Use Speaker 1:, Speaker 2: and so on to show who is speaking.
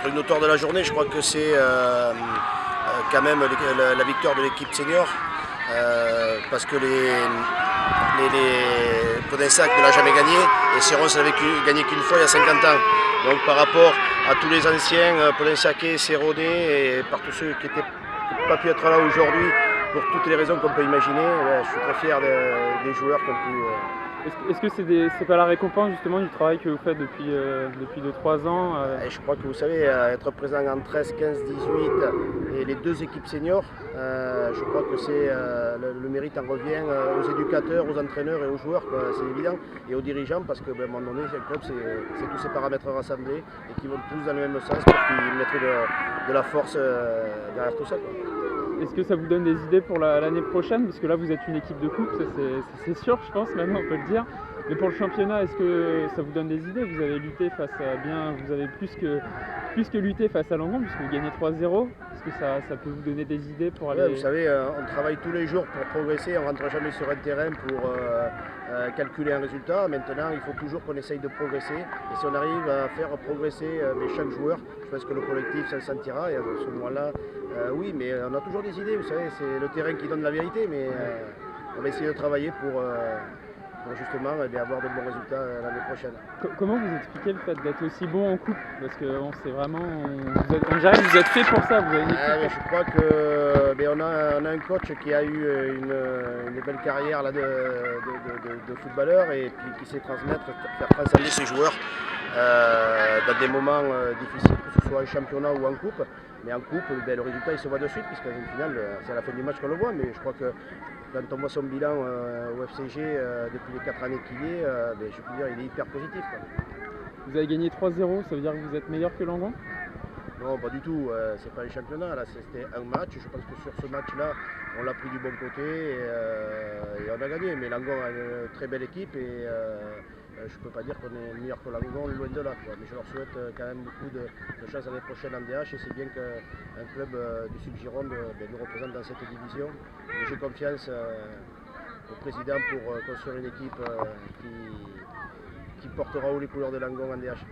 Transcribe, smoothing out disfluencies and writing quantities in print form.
Speaker 1: Le notoire de la journée, je crois que c'est quand même la victoire de l'équipe senior. Parce que Podensac ne l'a jamais gagné et Serron l'avait gagné qu'une fois il y a 50 ans. Donc par rapport à tous les anciens Podensacais, Serronais et par tous ceux qui n'ont pas pu être là aujourd'hui pour toutes les raisons qu'on peut imaginer, je suis très fier des joueurs qui ont pu.
Speaker 2: Est-ce que c'est pas la récompense justement du travail que vous faites depuis 2-3 ans
Speaker 1: Et je crois que vous savez, être présent en 13, 15, 18 et les deux équipes seniors, je crois que le mérite en revient aux éducateurs, aux entraîneurs et aux joueurs, c'est évident, et aux dirigeants parce qu'à un moment donné, un club, c'est tous ces paramètres rassemblés et qui vont tous dans le même sens pour qu'ils mettent de la force derrière tout ça, quoi.
Speaker 2: Est-ce que ça vous donne des idées pour l'année prochaine? Parce que là, vous êtes une équipe de coupe, ça c'est sûr, je pense, maintenant on peut le dire. Mais pour le championnat, est-ce que ça vous donne des idées? Vous avez lutté vous avez plus que lutté face à Langon, puisque vous gagnez 3-0. Est-ce que ça peut vous donner des idées pour aller...
Speaker 1: Ouais, vous savez, on travaille tous les jours pour progresser, on ne rentre jamais sur un terrain pour calculer un résultat. Maintenant, il faut toujours qu'on essaye de progresser. Et si on arrive à faire progresser chaque joueur, je pense que le collectif s'en sentira. Et à ce moment-là, oui, mais on a toujours des idées, vous savez, c'est le terrain qui donne la vérité. Mais on va essayer de travailler pour justement avoir de bons résultats l'année prochaine.
Speaker 2: Comment vous expliquez le fait d'être aussi bon en coupe? Parce qu'on sait vraiment, on dirait que vous êtes fait pour ça, vous avez une équipe.
Speaker 1: Je crois que on a un coach qui a eu une belle carrière là, de footballeur et puis qui sait faire transcender ses joueurs dans des moments difficiles, que ce soit en championnat ou en coupe. Mais en coupe, le résultat il se voit de suite, puisqu'en finale, c'est à la fin du match qu'on le voit. Mais je crois que quand on voit son bilan au FCG depuis les 4 années qu'il est, je peux dire il est hyper positif, quoi.
Speaker 2: Vous avez gagné 3-0, ça veut dire que vous êtes meilleur que Langon?
Speaker 1: Non, pas du tout, c'est pas un championnat, là c'était un match. Je pense que sur ce match-là, on l'a pris du bon côté et on a gagné. Mais Langon a une très belle équipe et je ne peux pas dire qu'on est meilleur que Langon, loin de là, quoi. Mais je leur souhaite quand même beaucoup de chance l'année prochaine en DH et c'est bien qu'un club du Sud-Gironde nous représente dans cette division. Et j'ai confiance au président pour construire une équipe qui portera haut les couleurs de Langon en DH.